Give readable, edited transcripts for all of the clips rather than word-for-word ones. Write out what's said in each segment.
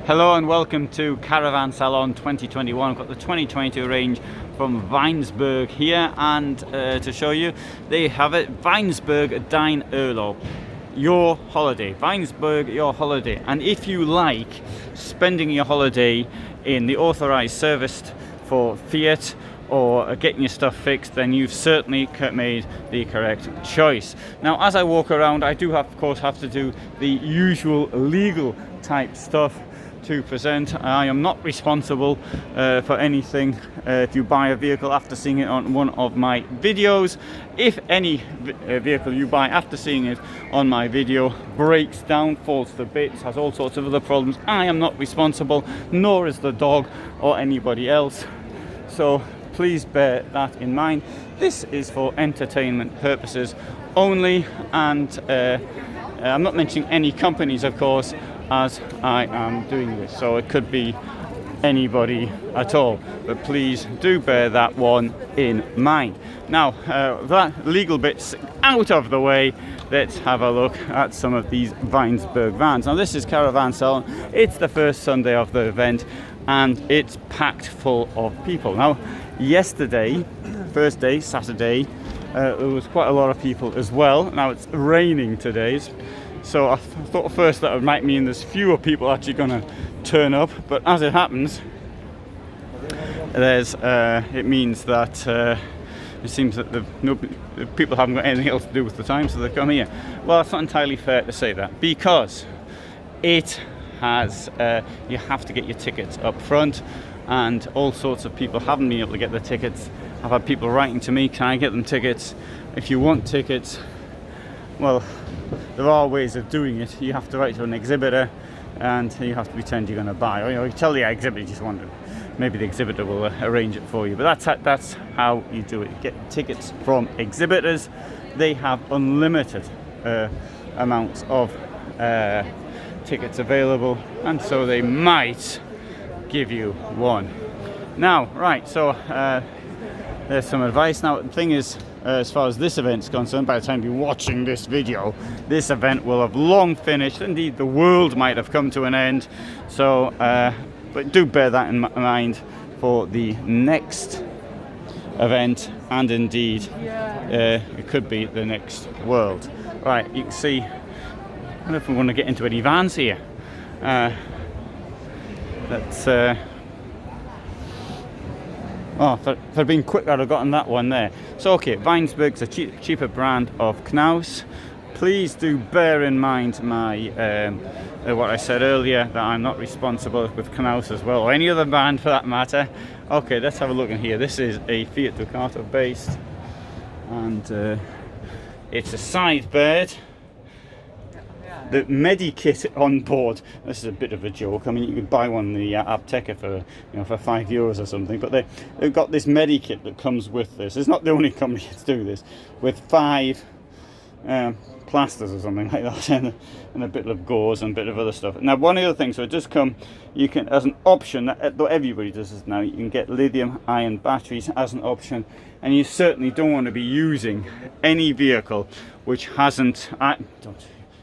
Hello and welcome to Caravan Salon 2021. I've got the 2022 range from Weinsberg here, and to show you, they have it, Weinsberg Dein Urlaub, your holiday. Weinsberg, your holiday. And if you like spending your holiday in the authorized service for Fiat or getting your stuff fixed, then you've certainly made the correct choice. Now, as I walk around, I do of course have to do the usual legal type stuff to present. I am not responsible for anything if you buy a vehicle after seeing it on one of my videos. If any vehicle you buy after seeing it on my video breaks down, falls to bits, has all sorts of other problems, I am not responsible, nor is the dog or anybody else. So please bear that in mind. This is for entertainment purposes only, and I'm not mentioning any companies, of course, as I am doing this, so it could be anybody at all, but please do bear that one in mind. Now, that legal bit's out of the way, let's have a look at some of these Weinsberg vans. Now, this is Caravan Salon. It's the first Sunday of the event and it's packed full of people. Now, yesterday, first day, Saturday, there was quite a lot of people as well. Now it's raining today, so I thought first that would might mean there's fewer people actually going to turn up, but as it happens, there's it means that it seems that the people haven't got anything else to do with the time, so they come here. Well, it's not entirely fair to say that, because it has you have to get your tickets up front, and all sorts of people haven't been able to get their tickets. I've had people writing to me, can I get them tickets? If you want tickets, well, there are ways of doing it. You have to write to an exhibitor and you have to pretend you're going to buy, or you tell the exhibitor you just want it. Maybe the exhibitor will arrange it for you, but that's how you do it. You get tickets from exhibitors. They have unlimited amounts of tickets available, and so they might give you one. Now, right, so there's some advice. Now, the thing is, as far as this event's concerned, by the time you're watching this video, this event will have long finished. Indeed, the world might have come to an end. So, but do bear that in mind for the next event, and indeed, it could be the next world. Right, you can see, I don't know if we want to get into any vans here. That's oh, if I'd been quick, I'd have gotten that one there. So, okay, Weinsberg's a cheaper brand of Knaus. Please do bear in mind my what I said earlier, that I'm not responsible with Knaus as well, or any other brand for that matter. Okay, let's have a look in here. This is a Fiat Ducato based, and it's a side bed. The Medi Kit on board. This is a bit of a joke. I mean, you could buy one in the Apteca for, for €5 or something. But they've got this Medi Kit that comes with this. It's not the only company to do this. With 5 plasters or something like that, and a bit of gauze and a bit of other stuff. Now, one other thing. So it does come. You can, as an option, though everybody does this now. You can get lithium ion batteries as an option, and you certainly don't want to be using any vehicle which hasn't.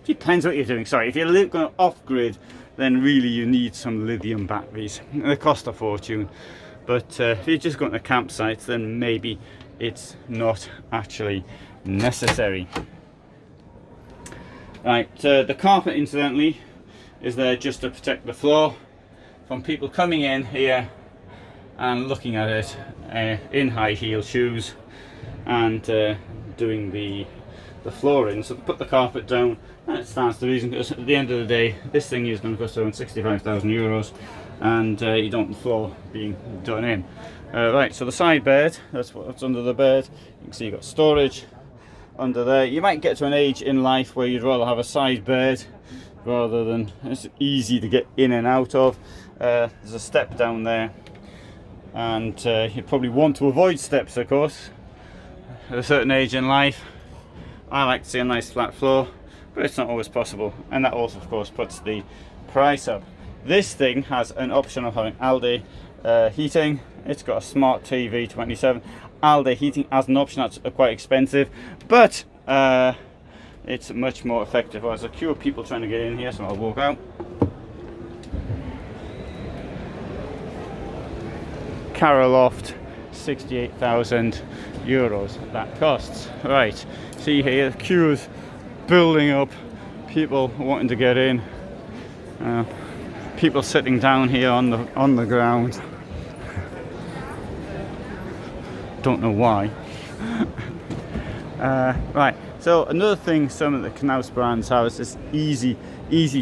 Depends what you're doing. Sorry, if you're going off-grid, then really you need some lithium batteries. They cost a fortune. But if you're just going to campsites, then maybe it's not actually necessary. Right, the carpet, incidentally, is there just to protect the floor from people coming in here and looking at it in high heel shoes and doing the flooring. So put the carpet down, and it stands to reason, because at the end of the day, this thing is going to cost around €65,000, and you don't want the floor being done in. Right, so the side bed, that's what's under the bed. You can see you've got storage under there. You might get to an age in life where you'd rather have a side bed rather than, it's easy to get in and out of. There's a step down there, and you probably want to avoid steps, of course, at a certain age in life. I like to see a nice flat floor, but it's not always possible, and that also, of course, puts the price up. This thing has an option of having Alde heating. It's got a smart TV 27. Alde heating as an option. That's quite expensive, but it's much more effective. There's a queue of people trying to get in here, so I'll walk out. Caraloft, 68,000 euros that costs. Right, see here, queues building up, people wanting to get in, people sitting down here on the ground. Don't know why. Right, so another thing some of the Knaus brands have is this easy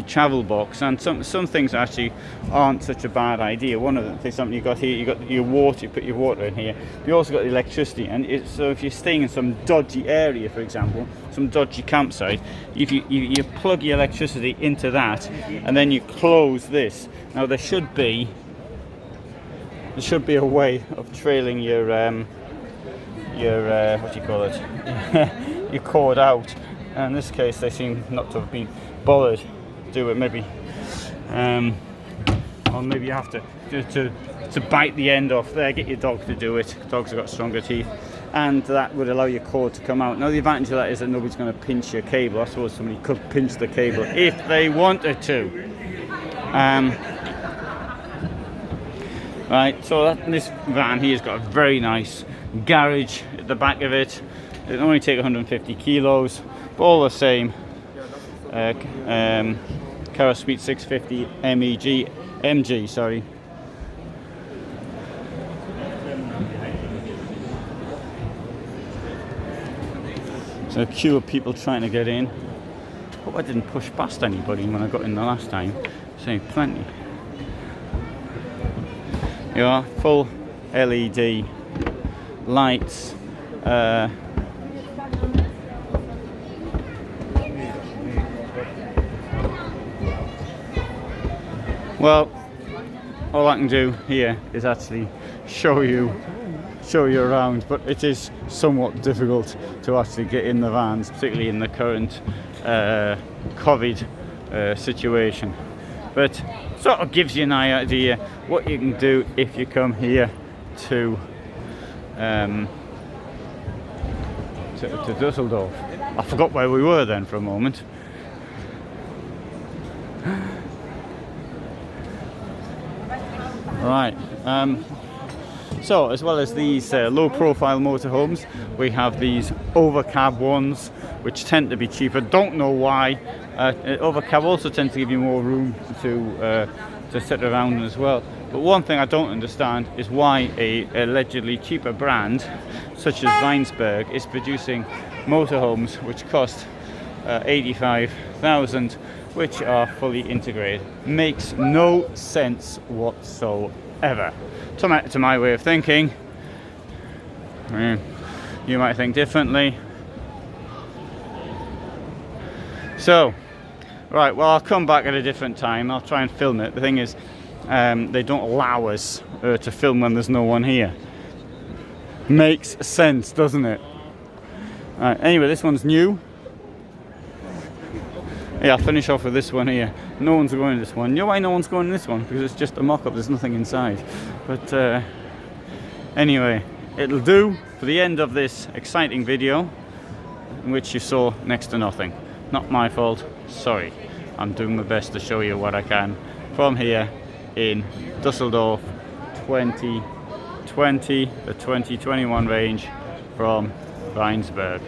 travel box, and some things actually aren't such a bad idea. One of them, for example, you got here, you got your water, you put your water in here. You also got the electricity, and so if you're staying in some dodgy area, for example, some dodgy campsite, if you plug your electricity into that, and then you close this. Now there should be a way of trailing your what do you call it, your cord out. And in this case, they seem not to have been bothered to do it. Maybe, or maybe you have to bite the end off there. Get your dog to do it. Dogs have got stronger teeth, and that would allow your cord to come out. Now the advantage of that is that nobody's going to pinch your cable. I suppose somebody could pinch the cable if they wanted to. Right, so this van here has got a very nice garage at the back of it. It only take 150 kilos, but all the same. Cara Suite 650 MG, sorry. So a queue of people trying to get in. Hope I didn't push past anybody when I got in the last time. So plenty. You are full LED lights. Well, all I can do here is actually show you around, but it is somewhat difficult to actually get in the vans, particularly in the current COVID situation. But sort of gives you an idea what you can do if you come here to Dusseldorf. I forgot where we were then for a moment. Right, so as well as these low-profile motorhomes, we have these overcab ones, which tend to be cheaper. Don't know why. Overcab also tends to give you more room to sit around as well. But one thing I don't understand is why a allegedly cheaper brand, such as Weinsberg, is producing motorhomes which cost 85,000, which are fully integrated. Makes no sense whatsoever. To my way of thinking. You might think differently. So, right, well, I'll come back at a different time. I'll try and film it. The thing is, they don't allow us to film when there's no one here. Makes sense, doesn't it? Right, anyway, this one's new. Yeah, I'll finish off with this one here. No one's going in this one. You know why no one's going in this one? Because it's just a mock-up, there's nothing inside. But anyway, it'll do for the end of this exciting video, in which you saw next to nothing. Not my fault, sorry. I'm doing my best to show you what I can from here in Dusseldorf 2020, the 2021 range from Weinsberg.